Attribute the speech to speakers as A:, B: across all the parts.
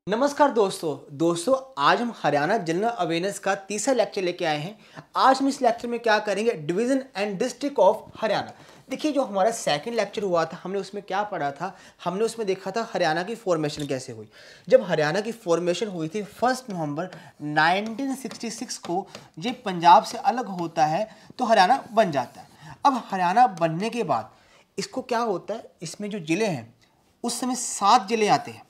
A: नमस्कार दोस्तों आज हम हरियाणा जनरल अवेयरनेस का तीसरा लेक्चर लेके आए हैं। आज हम इस लेक्चर में क्या करेंगे, division and district of Haryana. देखिए, जो हमारा सेकंड लेक्चर हुआ था हमने उसमें क्या पढ़ा था, हमने उसमें देखा था हरियाणा की फॉर्मेशन कैसे हुई। जब हरियाणा की फॉर्मेशन हुई थी 1 नवंबर 1966 को, ये पंजाब से अलग होता है तो हरियाणा बन जाता है। अब हरियाणा बनने के बाद इसको क्या होता है, इसमें जो ज़िले हैं उस समय 7 ज़िले आते हैं।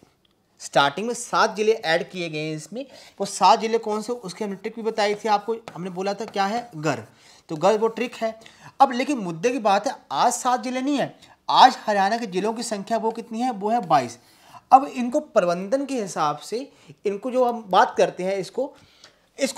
A: स्टार्टिंग में 7 जिले ऐड किए गए हैं इसमें। वो 7 जिले कौन से, उसकी हमने ट्रिक भी बताई थी आपको। हमने बोला था क्या है, गर। तो गर वो ट्रिक है। अब लेकिन मुद्दे की बात है, आज 7 जिले नहीं है, आज हरियाणा के जिलों की संख्या वो कितनी है, वो है 22। अब इनको प्रबंधन के हिसाब से, इनको जो हम बात करते हैं, इसको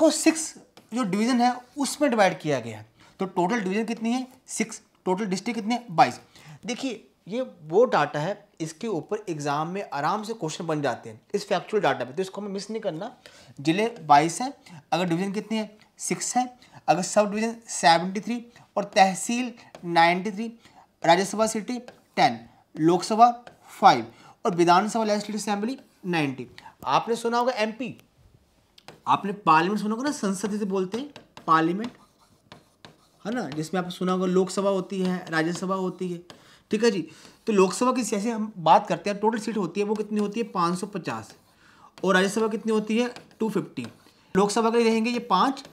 A: 6 जो डिवीज़न है उसमें डिवाइड किया गया है। तो टोटल डिवीज़न कितनी है, 6। टोटल डिस्ट्रिक्ट कितने हैं, 22। देखिए, ये वो डाटा है, इसके ऊपर एग्जाम में आराम से क्वेश्चन बन जाते हैं इस फैक्चुअल डाटा पे, तो इसको हमें मिस नहीं करना। जिले 22 है, अगर डिवीजन कितनी है, 6 है, अगर सब डिवीजन 73 और तहसील 93, राज्यसभा सीटें 10, लोकसभा 5 और विधानसभा लेजिस्लेटिव असेंबली 90। आपने सुना होगा एमपी, आपने पार्लियामेंट सुना होगा ना, संसद जिसे बोलते हैं, पार्लियामेंट है ना, जिसमें आपने सुना होगा लोकसभा होती है, राज्यसभा होती है। ठीक है जी। तो लोकसभा की जैसे हम बात करते हैं, टोटल सीट होती है वो कितनी होती है, 550, और राज्यसभा कितनी होती है, 250। लोकसभा के लिए रहेंगे ये 5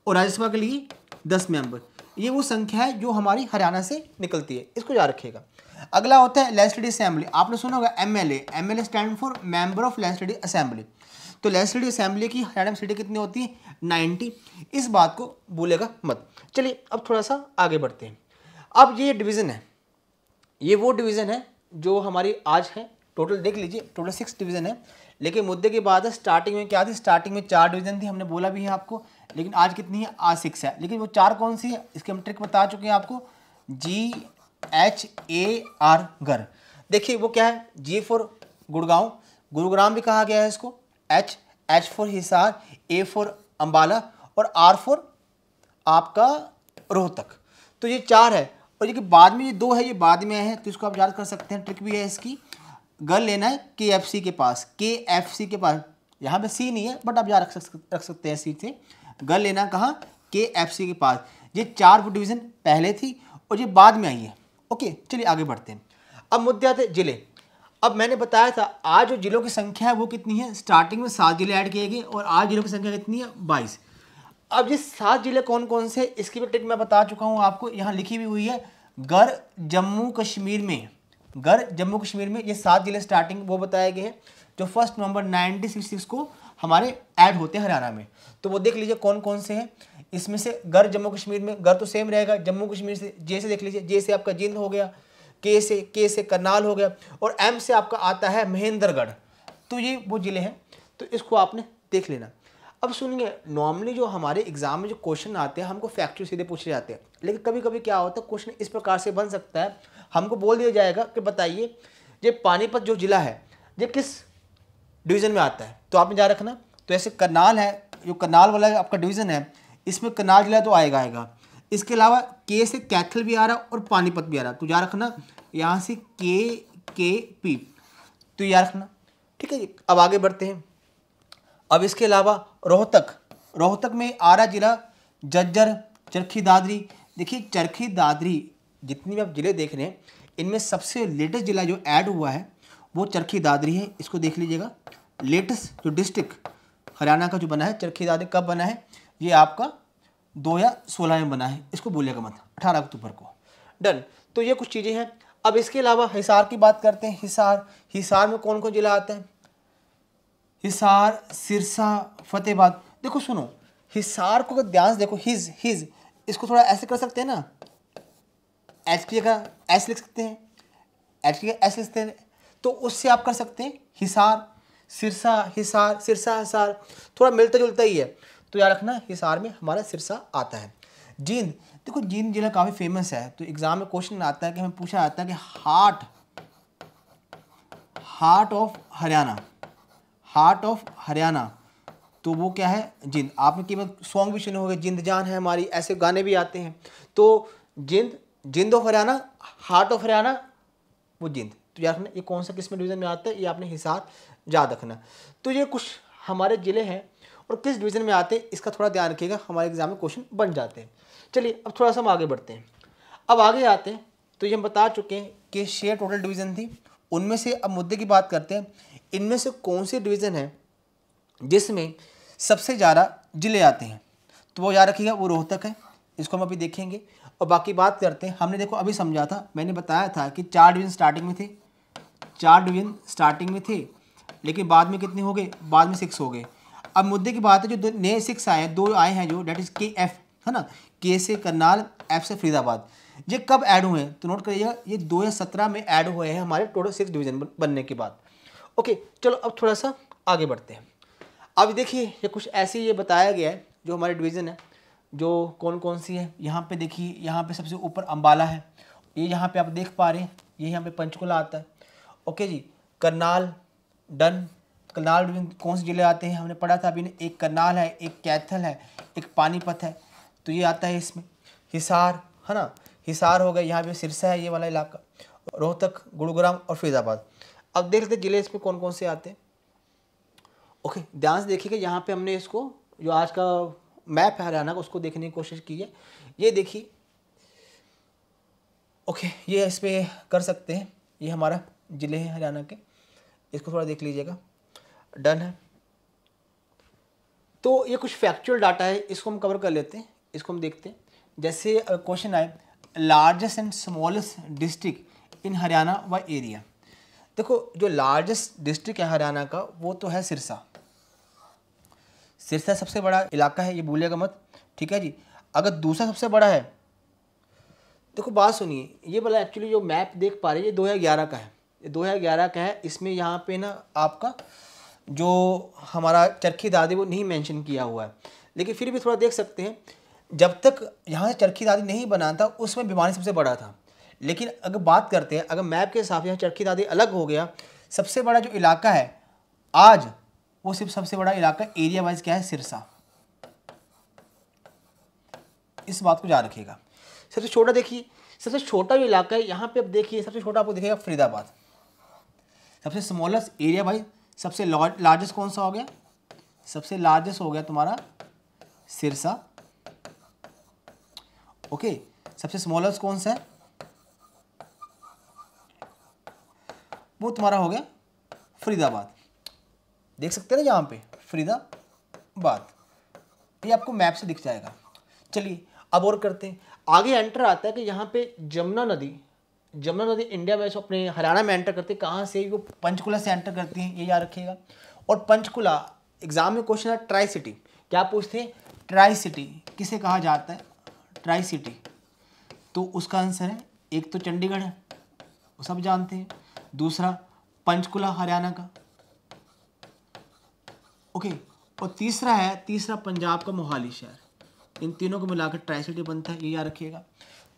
A: और राज्यसभा के लिए 10 मेंबर। ये वो संख्या है जो हमारी हरियाणा से निकलती है, इसको याद रखिएगा। अगला होता है लेजिस्लेटिव असेंबली। आपने सुना होगा MLA, MLA stand for member of legislative assembly. तो लेजिस्लेटिव असेंबली की हरियाणा में सीटें कितनी होती है, 90। इस बात को भूलेगा मत। चलिए अब थोड़ा सा आगे बढ़ते हैं। अब ये डिवीज़न है, ये वो डिवीज़न है जो हमारी आज है। टोटल देख लीजिए, टोटल 6 डिवीज़न है। लेकिन मुद्दे की बात है, स्टार्टिंग में क्या थी, स्टार्टिंग में 4 डिवीज़न थी, हमने बोला भी है आपको। लेकिन आज कितनी है, आज 6 है। लेकिन वो 4 कौन सी है, इसके हम ट्रिक बता चुके हैं आपको। GHAR, गर। देखिए वो क्या है, G फॉर गुड़गांव, गुरुग्राम भी कहा गया है इसको। H for Hisar, A for Ambala और R फॉर आपका रोहतक। तो ये 4 है। और ये कि बाद में ये 2 है, ये बाद में है, तो इसको आप याद कर सकते हैं। ट्रिक भी है इसकी, गर लेना है KFC के पास, KFC के पास। यहाँ पे C नहीं है बट आप याद रख सकते हैं C से। गर लेना कहाँ, KFC के पास। ये 4 डिवीज़न पहले थी और ये बाद में आई है। ओके, चलिए आगे बढ़ते हैं। अब मुद्दे आते हैं जिले। अब मैंने बताया था आज जो जिलों की संख्या है वो कितनी है, स्टार्टिंग में 7 जिले ऐड किए गए और आज जिलों की संख्या कितनी है, 22। अब ये 7 जिले कौन कौन से, इसकी भी ट्रिक मैं बता चुका हूँ आपको, यहाँ लिखी भी हुई है। गर जम्मू कश्मीर में, गर जम्मू कश्मीर में ये 7 जिले स्टार्टिंग वो बताए गए हैं जो 1 नवंबर 1966 को हमारे ऐड होते हैं हरियाणा में। तो वो देख लीजिए कौन कौन से हैं इसमें से। गर जम्मू कश्मीर में, गर तो सेम रहेगा, जम्मू कश्मीर से जे से देख लीजिए, जे से आपका जिंद हो गया, के से करनाल हो गया, और एम से आपका आता है महेंद्रगढ़। तो ये वो जिले हैं, तो इसको आपने देख लेना। अब सुनिए, नॉर्मली जो हमारे एग्जाम में जो क्वेश्चन आते हैं हमको फैक्चुअल सीधे पूछे जाते हैं, लेकिन कभी कभी क्या होता है, क्वेश्चन इस प्रकार से बन सकता है, हमको बोल दिया जाएगा कि बताइए ये पानीपत जो जिला है ये किस डिवीज़न में आता है, तो आपने याद रखना। तो ऐसे करनाल है, जो करनाल वाला आपका डिवीज़न है, इसमें करनाल जिला तो आएगा। इसके अलावा के से कैथल भी आ रहा और पानीपत भी आ रहा, तो याद रखना यहाँ से KP, तो याद रखना। ठीक है जी, अब आगे बढ़ते हैं। अब इसके अलावा रोहतक में आरा जिला, झज्जर, चरखी दादरी। देखिए चरखी दादरी, जितनी भी आप जिले देख रहे हैं इनमें सबसे लेटेस्ट जिला जो ऐड हुआ है वो चरखी दादरी है, इसको देख लीजिएगा। लेटेस्ट जो डिस्ट्रिक्ट हरियाणा का जो बना है, चरखी दादरी कब बना है, ये आपका 2016 में बना है, इसको भूलिएगा मत, 18 अक्टूबर को। डन। तो ये कुछ चीज़ें हैं। अब इसके अलावा हिसार की बात करते हैं। हिसार में कौन कौन जिला आता है, हिसार, सिरसा, फतेहाबाद। देखो सुनो, हिसार को ध्यान से देखो, हिज इसको थोड़ा ऐसे कर सकते हैं ना, एच की जगह एस लिख सकते हैं, एच की जगह एस लिख सकते हैं, तो उससे आप कर सकते हैं हिसार, सिरसा, हिसार थोड़ा मिलता जुलता ही है, तो याद रखना हिसार में हमारा सिरसा आता है। जींद, देखो जींद जिला काफ़ी फेमस है, तो एग्जाम में क्वेश्चन आता है कि हमें पूछा जाता है कि हार्ट ऑफ हरियाणा, तो वो क्या है, जिंद। आपने केवल सॉन्ग भी सुने होंगे, जिंद जान है हमारी, ऐसे गाने भी आते हैं। तो जिंद, जिंद of Haryana, heart of Haryana वो जिंद। तो याद रखना ये कौन सा किस में डिवीज़न में आता है, ये आपने हिसार याद रखना। तो ये कुछ हमारे ज़िले हैं और किस डिवीज़न में आते हैं इसका थोड़ा ध्यान रखिएगा, हमारे एग्जाम में क्वेश्चन बन जाते हैं। चलिए अब थोड़ा सा हम आगे बढ़ते हैं। अब आगे आते हैं तो ये हम बता चुके हैं कि 6 टोटल डिवीज़न थी, उनमें से अब मुद्दे की बात करते हैं, इनमें से कौन सी डिवीज़न है जिसमें सबसे ज़्यादा जिले आते हैं। तो वो याद रखिएगा वो रोहतक है, इसको हम अभी देखेंगे। और बाकी बात करते हैं, हमने देखो अभी समझा था, मैंने बताया था कि 4 डिवीज़न स्टार्टिंग में थे, 4 डिवीज़न स्टार्टिंग में थे, लेकिन बाद में कितने हो गए, बाद में 6 हो गए। अब मुद्दे की बात है, जो नए 6 आए हैं, 2 आए हैं जो डेट इज़ के एफ है ना, के से करनाल, एफ से फरीदाबाद। ये कब ऐड हुए हैं तो नोट करिएगा, ये 2017 में ऐड हुए हैं हमारे टोटल 6 डिवीज़न बनने के बाद। ओके चलो अब थोड़ा सा आगे बढ़ते हैं। अब देखिए ये कुछ ऐसे ये बताया गया है जो हमारे डिवीज़न है जो कौन कौन सी है। यहाँ पे देखिए, यहाँ पे सबसे ऊपर अंबाला है, ये यहाँ पे आप देख पा रहे हैं, ये यहाँ पे पंचकुला आता है। ओके जी, करनाल डन। करनाल डिवीज़न कौन से ज़िले आते हैं हमने पढ़ा था अभी ने, एक करनाल है, एक कैथल है, एक पानीपत है, तो ये आता है इसमें। हिसार है ना, हिसार हो गए, यहाँ पे सिरसा है ये वाला इलाका, रोहतक, गुरुग्राम और फरीदाबाद। अब देख लेते जिले इसमें कौन कौन से आते हैं। ओके ध्यान से देखिएगा, यहाँ पे हमने इसको जो आज का मैप है हरियाणा का उसको देखने की कोशिश की है। ये देखिए, ओके ये इस पर कर सकते हैं, ये हमारा ज़िले हैं हरियाणा के, इसको थोड़ा देख लीजिएगा, डन है। तो ये कुछ फैक्चुअल डाटा है, इसको हम कवर कर लेते हैं, इसको हम देखते हैं। जैसे क्वेश्चन आए, largest and smallest district in Haryana व एरिया। देखो जो लार्जेस्ट डिस्ट्रिक्ट है हरियाणा का वो तो है सिरसा, सिरसा सबसे बड़ा इलाका है, ये भूलिएगा मत, ठीक है जी। अगर दूसरा सबसे बड़ा है, देखो बात सुनिए, ये वाला एक्चुअली जो मैप देख पा रहे हैं ये 2011 का है, ये 2011 का है। इसमें यहाँ पे ना आपका जो हमारा चरखी दादी वो नहीं मेंशन किया हुआ है, लेकिन फिर भी थोड़ा देख सकते हैं, जब तक यहाँ से चरखी दादी नहीं बना था उसमें भिवानी सबसे बड़ा था। लेकिन अगर बात करते हैं, अगर मैप के हिसाब से यहाँ चरखी दादी अलग हो गया, सबसे बड़ा जो इलाका है आज वो सिर्फ सबसे बड़ा इलाका एरिया वाइज क्या है, सिरसा। इस बात को याद रखिएगा। सबसे छोटा देखिए, सबसे छोटा जो इलाका है यहाँ पे अब देखिए, सबसे छोटा आपको दिखेगा फरीदाबाद। सबसे स्मॉलेस्ट एरिया वाइज सबसे लार्जेस्ट कौन सा हो गया, सबसे लार्जेस्ट हो गया तुम्हारा सिरसा। ओके सबसे स्मॉलेस्ट कौन सा है, वो तुम्हारा हो गया फरीदाबाद। देख सकते हैं ना यहाँ पे फरीदाबाद, ये आपको मैप से दिख जाएगा। चलिए अब और करते हैं आगे। एंटर आता है कि यहाँ पे जमुना नदी इंडिया में अपने हरियाणा में एंटर करती है, कहाँ से, वो पंचकुला से एंटर करती है, ये याद रखिएगा। और पंचकुला एग्जाम में क्वेश्चन है ट्राई सिटी, क्या पूछते हैं, ट्राई सिटी किसे कहा जाता है, ट्राई सिटी। तो उसका आंसर है, एक तो चंडीगढ़ है वो सब जानते हैं, दूसरा पंचकुला हरियाणा का, ओके, और तीसरा पंजाब का मोहाली शहर। इन तीनों को मिलाकर ट्राई सिटी बनता है, ये याद रखिएगा।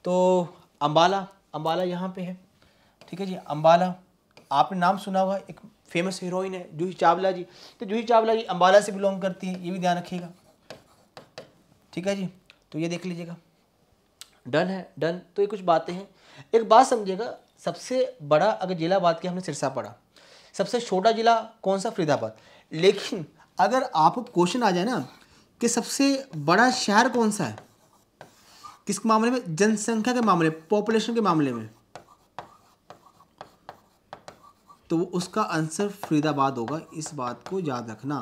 A: तो अंबाला यहाँ पे है, ठीक है जी। अंबाला आपने नाम सुना हुआ, एक फेमस हीरोइन है जूही चावला जी, तो जूही चावला जी अंबाला से बिलोंग करती है, ये भी ध्यान रखिएगा, ठीक है जी। तो ये देख लीजिएगा, डन है, डन। तो ये कुछ बातें हैं, एक बात समझिएगा, सबसे बड़ा अगर जिला बात की हमने सिरसा पढ़ा, सबसे छोटा जिला कौन सा, फरीदाबाद। लेकिन अगर आपको क्वेश्चन आ जाए ना कि सबसे बड़ा शहर कौन सा है, किस मामले में, जनसंख्या के मामले, पॉपुलेशन के मामले में, तो उसका आंसर फरीदाबाद होगा, इस बात को याद रखना।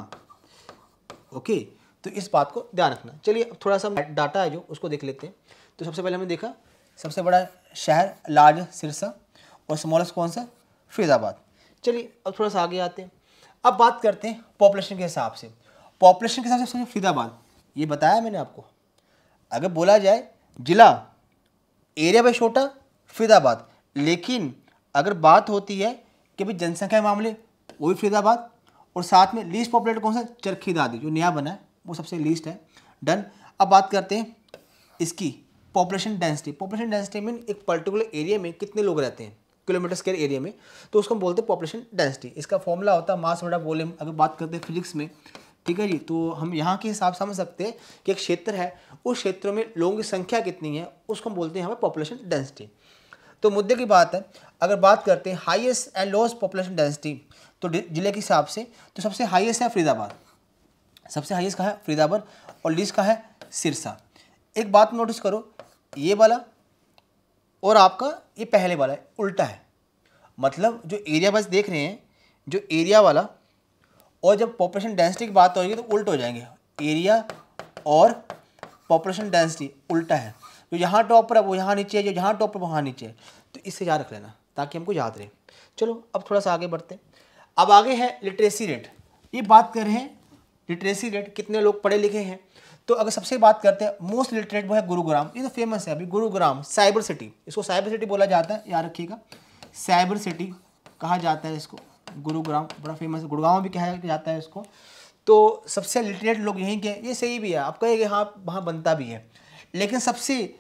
A: ओके तो इस बात को ध्यान रखना। चलिए अब थोड़ा सा डाटा है जो उसको देख लेते हैं। तो सबसे पहले हमने देखा सबसे बड़ा शहर लार्ज सिरसा और स्मॉलेस्ट कौन सा, फरीदाबाद। चलिए अब थोड़ा सा आगे आते हैं, अब बात करते हैं पॉपुलेशन के हिसाब से। पॉपुलेशन के हिसाब से फरीदाबाद, ये बताया मैंने आपको, अगर बोला जाए जिला एरिया में छोटा फरीदाबाद, लेकिन अगर बात होती है कि भाई जनसंख्या के मामले वो भी फरीदाबाद, और साथ में लीस्ट पॉपुलेटेड कौन सा, चरखी दादी जो नया बना है वो सबसे लीस्ट है, डन। अब बात करते हैं इसकी population density. Population density mean एक पर्टिकुलर एरिया में कितने लोग रहते हैं किलोमीटर स्क्वायर एरिया में, तो उसको हम बोलते हैं पॉपुलेशन डेंसिटी। इसका फॉर्मूला होता है मास बटा वॉल्यूम। अगर बात करते हैं फिजिक्स में ठीक है जी। तो हम यहाँ के हिसाब से समझ सकते हैं कि एक क्षेत्र है, उस क्षेत्र में लोगों की संख्या कितनी है उसको हम बोलते हैं हमें पॉपुलेशन डेंसिटी। तो मुद्दे की बात है, अगर बात करते हैं highest and lowest population density, तो जिले के हिसाब से तो सबसे हाईएस्ट है फरीदाबाद, सबसे हाईएस्ट का है फरीदाबाद और लीस्ट का है सिरसा। एक बात नोटिस करो, ये वाला और आपका ये पहले वाला है उल्टा है, मतलब जो एरिया बस देख रहे हैं, जो एरिया वाला और जब पॉपुलेशन डेंसिटी की बात होगी तो उल्ट हो जाएंगे, एरिया और पॉपुलेशन डेंसिटी उल्टा है, जो यहाँ टॉप पर है वो यहाँ नीचे है, जो यहाँ टॉप पर वहाँ नीचे है, तो इससे याद रख लेना ताकि हमको याद रहे। चलो अब थोड़ा सा आगे बढ़ते हैं। अब आगे है लिटरेसी रेट, ये बात कर रहे हैं लिटरेसी रेट, कितने लोग पढ़े लिखे हैं। तो अगर सबसे बात करते हैं मोस्ट लिटरेट वो है गुरुग्राम, ये तो फेमस है अभी गुरुग्राम, साइबर सिटी, इसको साइबर सिटी बोला जाता है, याद रखिएगा साइबर सिटी कहा जाता है इसको, गुरुग्राम बड़ा फेमस है, गुड़गांव भी कहा जाता है इसको। तो सबसे लिटरेट लोग यहीं के, ये सही भी है, आप कहेंगे हाँ वहाँ बनता भी है, लेकिन सबसे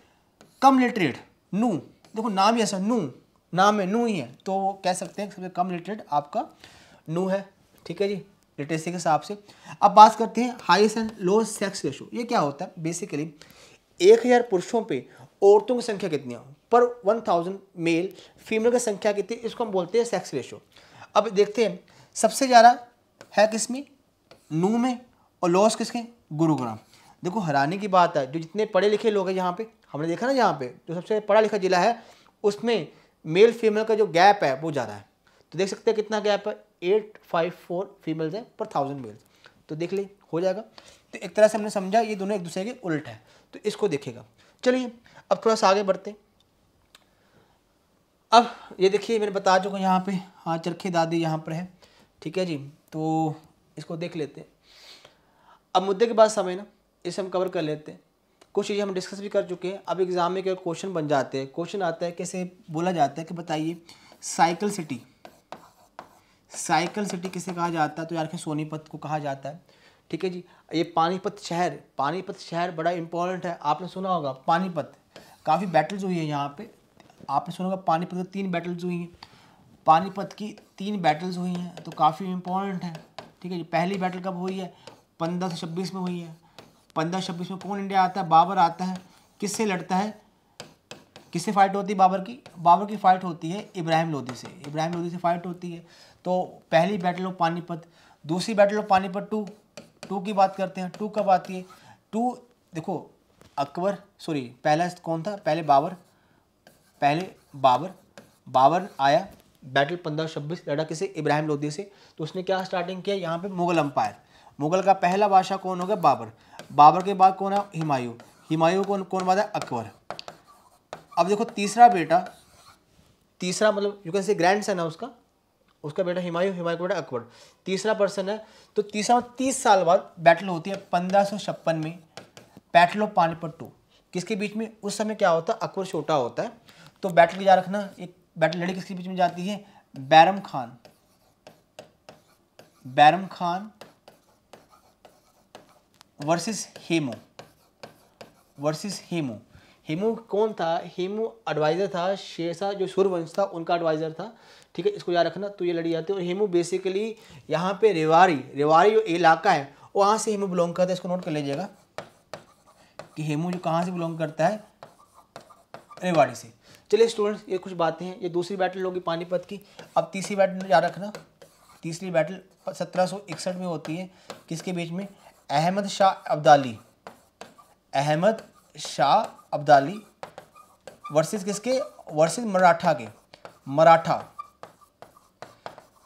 A: कम लिटरेट नू, देखो नाम ही ऐसा नू, नाम में नू ही है, तो कह सकते हैं सबसे कम लिटरेट आपका नू है, ठीक है जी, लिटरेसी के हिसाब से। अब बात करते हैं highest and lowest sex ratio, ये क्या होता है बेसिकली 1000 पुरुषों पे औरतों की संख्या कितनी है, पर 1000 मेल फीमेल की संख्या कितनी, इसको हम बोलते हैं सेक्स रेशो। अब देखते हैं सबसे ज़्यादा है किसमें, नू में, और लॉस किसके, गुरुग्राम। देखो हैरानी की बात है, जो जितने पढ़े लिखे लोग हैं यहाँ पे, हमने देखा ना यहाँ पे जो सबसे पढ़ा लिखा जिला है उसमें मेल फीमेल का जो गैप है वो ज़्यादा है। तो देख सकते हैं कितना गैप है, 854 फीमेल्स हैं पर 1000 मेल, तो देख ले हो जाएगा। तो एक तरह से हमने समझा ये दोनों एक दूसरे के उल्ट है, तो इसको देखेगा। चलिए अब थोड़ा सा आगे बढ़ते। अब ये देखिए मैंने बता चुका यहाँ पे, हाँ चरखे दादी यहाँ पर है, ठीक है जी, तो इसको देख लेते हैं। अब मुद्दे के बाद समझना, इसे हम कवर कर लेते हैं। कुछ चीज़ें हम डिस्कस भी कर चुके हैं, अब एग्जाम में क्या क्वेश्चन बन जाते हैं, क्वेश्चन आता है कैसे बोला जाता है कि बताइए साइकिल सिटी, साइकिल सिटी किसे कहा जाता है, तो यार सोनीपत को कहा जाता है, ठीक है जी। ये पानीपत शहर, पानीपत शहर बड़ा इंपॉर्टेंट है, आपने सुना होगा पानीपत, काफ़ी बैटल्स हुई है यहाँ पे, आपने सुना होगा पानीपत की 3 बैटल्स हुई हैं, पानीपत की 3 बैटल्स हुई हैं, तो काफ़ी इंपॉर्टेंट है, ठीक है जी। पहली बैटल कब हुई है, 1526 में हुई है। 1526 में कौन इंडिया आता है, बाबर आता है, किससे लड़ता है, किससे फाइट होती है बाबर की, बाबर की फाइट होती है इब्राहिम लोदी से, इब्राहिम लोदी से फाइट होती है। तो पहली बैटल ऑफ पानीपत। दूसरी बैटल ऑफ पानीपत 2 की बात करते हैं, 2 कब आती है, 2 देखो अकबर सॉरी पहला कौन था, पहले बाबर आया, बैटल 1526 लड़ा किसे, इब्राहिम लोदी से। तो उसने क्या स्टार्टिंग किया यहाँ पे, मुगल अंपायर, मुगल का पहला बादशाह कौन हो गया, बाबर, बाबर के बाद कौन है, हुमायूं, हुमायूं कौन बाद है, अकबर। अब देखो तीसरा बेटा, तीसरा मतलब you can say grand son है उसका बेटा हुमायूं, हुमायूं का बेटा अकबर, तीसरा पर्सन है। तो तीसरा 30 साल बाद बैटल होती है 1556 में, बैटल ऑफ पानीपत 2, किसके बीच में, उस समय क्या होता है अकबर छोटा होता है, तो बैटल याद रखना, एक बैटल लड़ी किसके बीच में जाती है, बैरम खान वर्सेस हेमू। हेमू कौन था, हेमू एडवाइज़र था शेरशाह जो सूर्यवंश था उनका एडवाइज़र था, ठीक है, इसको याद रखना। तो ये लड़ी जाती है, और हेमू बेसिकली यहाँ पे रेवाड़ी जो इलाका है वहाँ से हेमू बिलोंग करता है, इसको नोट कर लीजिएगा कि हेमू जो कहाँ से बिलोंग करता है, रेवाड़ी से। चलिए स्टूडेंट्स ये कुछ बातें हैं, ये दूसरी बैटल होगी पानीपत की। अब तीसरी बैटल याद रखना, तीसरी बैटल 1761 में होती है, किसके बीच में, अहमद शाह अब्दाली वर्सेस किसके, वर्सेस मराठा।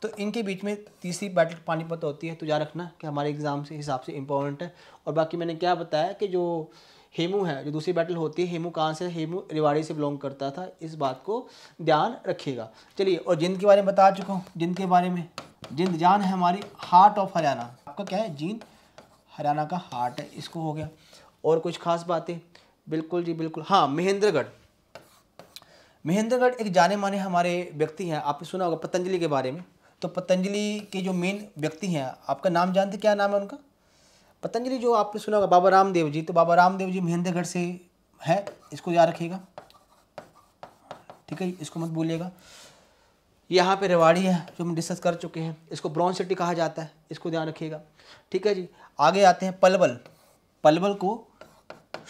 A: तो इनके बीच में तीसरी बैटल पानीपत होती है, तो याद रखना कि हमारे एग्जाम से हिसाब से इंपॉर्टेंट है। और बाकी मैंने क्या बताया कि जो हेमू है, जो दूसरी बैटल होती है, हेमू कहाँ से, हेमू रेवाड़ी से बिलोंग करता था, इस बात को ध्यान रखिएगा। चलिए और जिंद के बारे में बता चुका हूँ, जिंद के बारे में, जिंद जान है हमारी, हार्ट ऑफ हरियाणा, आपका क्या है, जिंद हरियाणा का हार्ट है, इसको हो गया। और कुछ खास बातें, बिल्कुल जी बिल्कुल, हाँ महेंद्रगढ़ एक जाने माने हमारे व्यक्ति हैं, आपने सुना होगा पतंजलि के बारे में। तो पतंजलि के जो मेन व्यक्ति हैं, आपका नाम जानते, क्या नाम है उनका, पतंजलि जो आपने सुना होगा बाबा रामदेव जी, तो बाबा रामदेव जी महेंद्रगढ़ से है, इसको याद रखिएगा, ठीक है, इसको मत भूलिएगा। यहाँ पे रेवाड़ी है जो हम डिस्कस कर चुके हैं, इसको ब्रॉन्ज सिटी कहा जाता है, इसको ध्यान रखिएगा। ठीक है जी, आगे आते हैं पलवल। पलवल को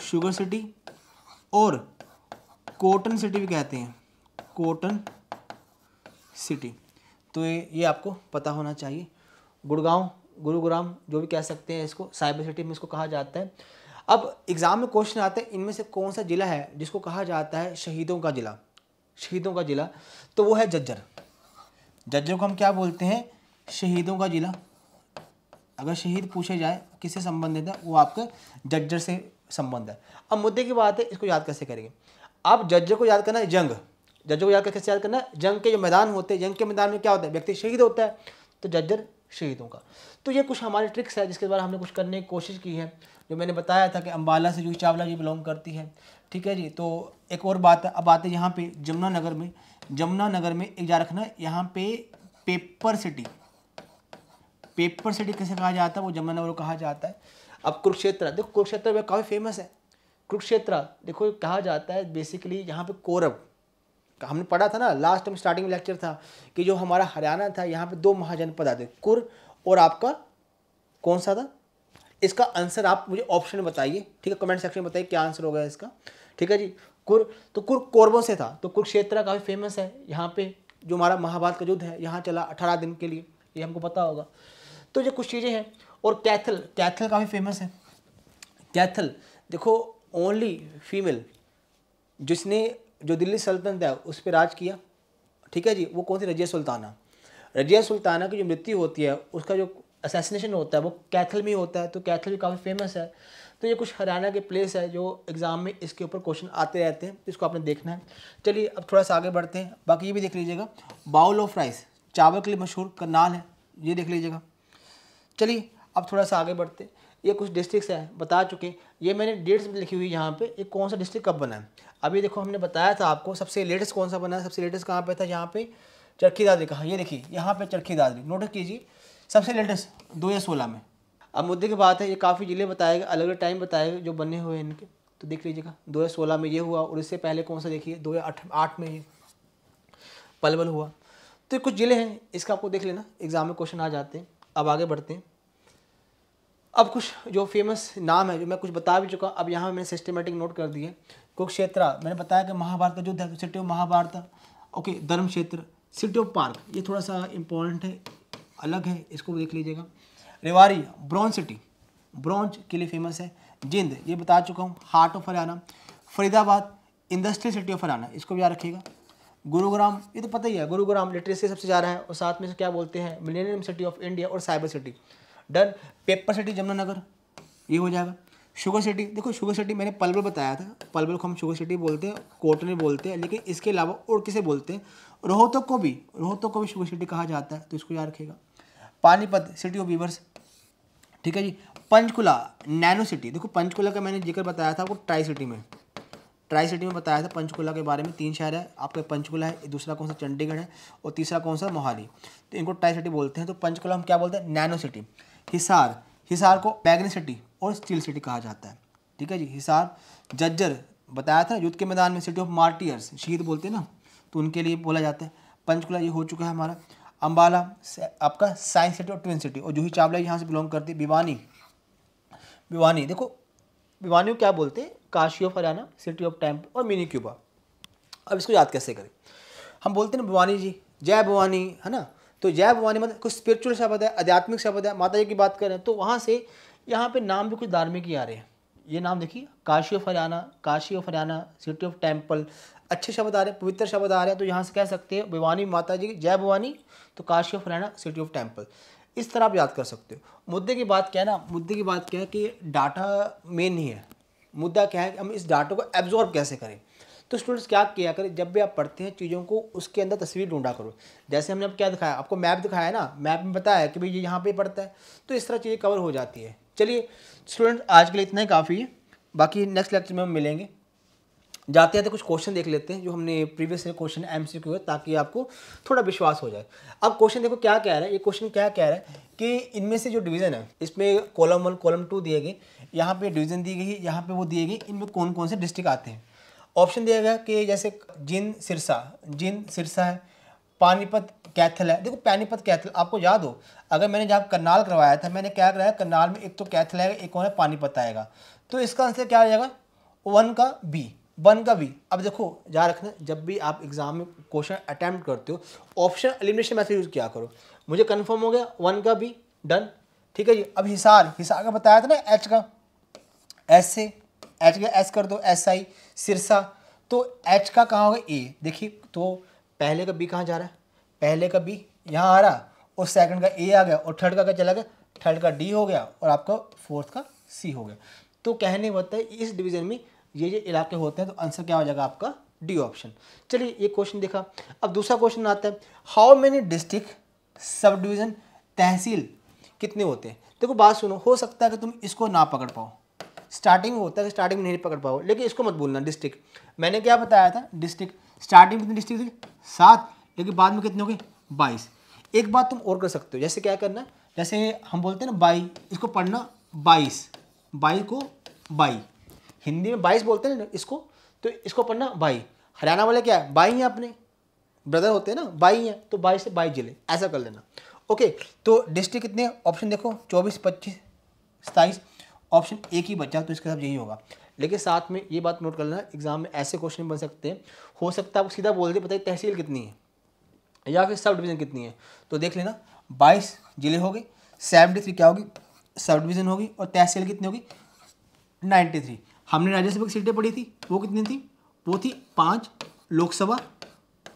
A: शुगर सिटी और कॉटन सिटी भी कहते हैं, कॉटन सिटी, तो ये आपको पता होना चाहिए। गुड़गांव, गुरुग्राम जो भी कह सकते हैं इसको, साइबर सिटी में इसको कहा जाता है। अब एग्ज़ाम में क्वेश्चन आते हैं इनमें से कौन सा जिला है जिसको कहा जाता है शहीदों का जिला, शहीदों का जिला, तो वो है झज्जर। झज्जर को हम क्या बोलते हैं, शहीदों का जिला। अगर शहीद पूछे जाए किससे संबंधित है, वो आपका झज्जर से संबंध है। अब मुद्दे की बात है, इसको याद कैसे करेंगे आप। झज्जर को याद करना है जंग, झज्जर को याद कैसे याद करना है, जंग के जो मैदान होते हैं, जंग के मैदान में क्या होता है, व्यक्ति शहीद होता है, तो झज्जर शहीदों का। तो ये कुछ हमारी ट्रिक्स है जिसके द्वारा हमने कुछ करने की कोशिश की है। जो मैंने बताया था कि अम्बाला से जूही चावला जी बिलोंग करती है। ठीक है जी, तो एक और बात है, अब आते हैं यहाँ पे जमुनानगर में। जमुनानगर में एक जा रखना, यहाँ पे पेपर सिटी, पेपर सिटी कैसे कहा जाता है, वो जमुनानगर को कहा जाता है। अब कुरुक्षेत्र, देखो कुरुक्षेत्र काफ़ी फेमस है। कुरुक्षेत्र देखो कहा जाता है बेसिकली यहाँ पे कौरव, हमने पढ़ा था ना लास्ट टाइम स्टार्टिंग में लेक्चर था कि जो हमारा हरियाणा था यहाँ पे दो महाजनपद आते, कुर और आपका कौन सा था। इसका आंसर आप मुझे ऑप्शन में बताइए, ठीक है, कमेंट सेक्शन में बताइए क्या आंसर होगा इसका। ठीक है जी, कुर, तो कुर कौरवों से था, तो कुरुक्षेत्र काफ़ी फेमस है। यहाँ पे जो हमारा महाभारत का युद्ध है यहाँ चला 18 दिन के लिए, ये हमको पता होगा। तो ये कुछ चीज़ें हैं। और कैथल, कैथल काफ़ी फेमस है। कैथल देखो ओनली फीमेल जिसने जो दिल्ली सल्तनत है उस पर राज किया। ठीक है जी, वो कौन सी, रजिया सुल्ताना। रजिया सुल्ताना की जो मृत्यु होती है उसका जो असैसिनेशन होता है वो कैथल में होता है, तो कैथल भी काफ़ी फेमस है। तो ये कुछ हरियाणा के प्लेस है जो एग्जाम में इसके ऊपर क्वेश्चन आते रहते हैं, इसको आपने देखना है। चलिए अब थोड़ा सा आगे बढ़ते हैं। बाकी ये भी देख लीजिएगा, बाउल ऑफ राइस चावल के लिए मशहूर करनाल है, ये देख लीजिएगा। चलिए अब थोड़ा सा आगे बढ़ते हैं। ये कुछ डिस्ट्रिक्ट्स हैं बता चुके, ये मैंने डेट्स में लिखी हुई यहाँ पे, एक कौन सा डिस्ट्रिक्ट कब बना है। अभी देखो हमने बताया था आपको सबसे लेटेस्ट कौन सा बना है, सबसे लेटेस्ट कहाँ पे था, यहाँ पे चरखी दादरी कहा, ये देखिए यहाँ पे चरखी दादरी नोटिस कीजिए, सबसे लेटेस्ट 2016 में। अब मुद्दे की बात है, ये काफ़ी ज़िले बताएगा, अलग अलग टाइम बताएगा जो बने हुए हैं इनके, तो देख लीजिएगा 2016 में ये हुआ, और इससे पहले कौन सा देखिए 2008 में ये पलवल हुआ। तो कुछ ज़िले हैं, इसका आपको देख लेना, एग्जाम में क्वेश्चन आ जाते हैं। अब आगे बढ़ते हैं। अब कुछ जो फेमस नाम है जो मैं कुछ बता भी चुका, अब यहाँ मैंने सिस्टमेटिक नोट कर दिए। कुरुक्षेत्र मैंने बताया कि महाभारत का युद्ध है, सिटी ऑफ महाभारत। ओके, धर्म क्षेत्र, सिटी ऑफ पार्क, ये थोड़ा सा इंपॉर्टेंट है, अलग है, इसको देख लीजिएगा। रेवाड़ी ब्रॉन्ज सिटी, ब्रॉन्ज के लिए फेमस है। जिंद ये बता चुका हूँ, heart of Haryana. Faridabad industrial city of Haryana, इसको भी याद रखिएगा। गुरुग्राम ये तो पता ही है, गुरुग्राम लिटरेसी सबसे ज़्यादा है, और साथ में से क्या बोलते हैं, मिलेनियम सिटी ऑफ इंडिया और cyber city. Done. Paper city Jamunanagar, ये हो जाएगा। शुगर सिटी, देखो शुगर सिटी मैंने पलवल बताया था, पलवल को हम शुगर सिटी बोलते हैं, कॉटन भी बोलते हैं, लेकिन इसके अलावा और किसे बोलते हैं, रोहतक को भी शुगर सिटी कहा जाता है, तो इसको याद रखिएगा। पानीपत सिटी ऑफ वीवर्स, ठीक है जी। पंचकुला नैनो सिटी, देखो पंचकुला का मैंने जिक्र बताया था आपको ट्राई सिटी में बताया था पंचकुला के बारे में। 3 शहर है आपका, पंचकुला है, दूसरा कौन सा चंडीगढ़ है, और तीसरा कौन सा मोहाली, तो इनको ट्राई सिटी बोलते हैं। तो पंचकुला हम क्या बोलते हैं, नैनो सिटी। हिसार को मैग्नी सिटी और स्टील सिटी कहा जाता है, ठीक है जी। हिसार। झज्जर बताया था युद्ध के मैदान में, सिटी ऑफ मार्टियर्स, शहीद बोलते हैं ना, तो उनके लिए बोला जाता है। पंचकुला ये हो चुका है हमारा। अम्बाला आपका साइंस सिटी और ट्विन सिटी, और जूही चावला यहाँ से बिलोंग करती है। भिवानी देखो, भिवानी को क्या बोलते हैं, Kashi of Haryana, city of temple और मिनी क्यूबा। अब इसको याद कैसे करें, हम बोलते हैं ना भवानी जी, जय भवानी, है ना, तो जय भवानी मतलब कुछ स्पिरिचुअल शब्द है, आध्यात्मिक शब्द है। माता जी की बात करें तो वहाँ से यहाँ पे नाम भी कुछ धार्मिक ही आ रहे हैं। ये नाम देखिए, Kashi of Haryana, city of temple, अच्छे शब्द आ रहे हैं, पवित्र शब्द आ रहे हैं, तो यहाँ से कह सकते हैं भवानी माता जी की, जय भवानी, तो Kashi of Haryana, city of temple, इस तरह आप याद कर सकते हो। मुद्दे की बात क्या है ना, मुद्दे की बात क्या है कि डाटा मेन नहीं है, मुद्दा क्या है कि हम इस डाटा को एब्जॉर्ब कैसे करें। तो स्टूडेंट्स क्या किया करें, जब भी आप पढ़ते हैं चीज़ों को उसके अंदर तस्वीर ढूंढा करो। जैसे हमने अब क्या दिखाया, आपको मैप दिखाया ना, मैप में बताया है कि भाई ये यहाँ पे पड़ता है, तो इस तरह चीज़ें कवर हो जाती है। चलिए स्टूडेंट आज के लिए इतना ही काफ़ी है, बाकी नेक्स्ट लेक्चर में हम मिलेंगे। जाते हैं कुछ क्वेश्चन देख लेते हैं जो हमने प्रीवियस क्वेश्चन MCQ है, ताकि आपको थोड़ा विश्वास हो जाए। अब क्वेश्चन देखो क्या कह रहा है, ये क्वेश्चन क्या कह रहा है कि इनमें से जो डिवीज़न है, इसमें कॉलम 1 कॉलम 2 दिए गए, यहाँ पे डिवीज़न दी गई, यहाँ पे वो दिए गए, इनमें कौन कौन से डिस्ट्रिक्ट आते हैं। ऑप्शन दिया गया कि जैसे जिंद सिरसा है, पानीपत कैथल है। देखो पानीपत कैथल आपको याद हो, अगर मैंने जहाँ करनाल करवाया था, मैंने क्या कराया, करनाल में एक तो कैथल आएगा, एक और है पानीपत आएगा। तो इसका आंसर क्या आ जाएगा, 1 का बी, 1 का बी। अब देखो याद रखना, जब भी आप एग्जाम में क्वेश्चन अटैम्प्ट करते हो ऑप्शन एलिमिनेशन मेथड यूज़ किया करो। मुझे कन्फर्म हो गया 1 का बी, डन, ठीक है जी। अब हिसार, हिसार का बताया था ना एच का, एच से एच का एस कर दो, एस आई, सिरसा, तो एच का कहाँ होगा, ए। देखिए तो पहले का बी कहाँ जा रहा है, पहले का बी यहाँ आ रहा, और सेकंड का ए आ गया, और थर्ड का क्या चला गया, थर्ड का डी हो गया, और आपका फोर्थ का सी हो गया। तो कहने होता है इस डिवीजन में ये इलाके होते हैं, तो आंसर क्या हो जाएगा आपका डी ऑप्शन। चलिए ये क्वेश्चन देखा। अब दूसरा क्वेश्चन आता है, how many district sub division, tehsil कितने होते हैं। देखो बात सुनो, हो सकता है कि तुम इसको ना पकड़ पाओ, स्टार्टिंग होता है कि स्टार्टिंग में नहीं पकड़ पाओ, लेकिन इसको मत भूलना डिस्ट्रिक्ट। मैंने क्या बताया था, डिस्ट्रिक्ट स्टार्टिंग में कितनी डिस्ट्रिक्ट थी, 7, लेकिन बाद में कितने हो गए, 22। एक बात तुम और कर सकते हो, जैसे क्या करना, जैसे हम बोलते हैं ना 22, इसको पढ़ना 22, 22 को 22, हिंदी में 22 बोलते हैं ना इसको, तो इसको पढ़ना 22। हरियाणा वाले क्या है, 22 हैं, अपने ब्रदर होते हैं ना, 22 हैं, तो 22 से 22 जिले, ऐसा कर लेना। ओके, तो डिस्ट्रिक्ट कितने ऑप्शन देखो, 24, 25, 27, ऑप्शन एक ही बचा, तो इसका सब यही होगा। लेकिन साथ में ये बात नोट कर लेना, एग्जाम में ऐसे क्वेश्चन बन सकते हैं, हो सकता है आपको सीधा बोल दे बताइए तहसील कितनी है या फिर सब डिवीज़न कितनी है। तो देख लेना 22 जिले हो गए, 73 क्या होगी, सब डिवीज़न होगी, और तहसील कितनी होगी, 93। हमने राज्यसभा की सीटें पढ़ी थी, वो कितनी थी, वो थी 5, लोकसभा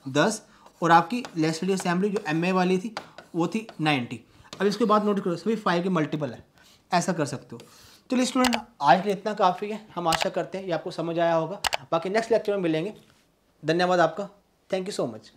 A: 10, और आपकी लेजिस्लेटिव असेंबली जो एमए वाली थी वो थी 90। अब इसके बाद नोट करो, सभी 5 के मल्टीपल है, ऐसा कर सकते हो। चलिए स्टूडेंट, आज के लिए इतना काफ़ी है, हम आशा करते हैं ये आपको समझ आया होगा। बाकी नेक्स्ट लेक्चर में मिलेंगे। धन्यवाद आपका, थैंक यू सो मच।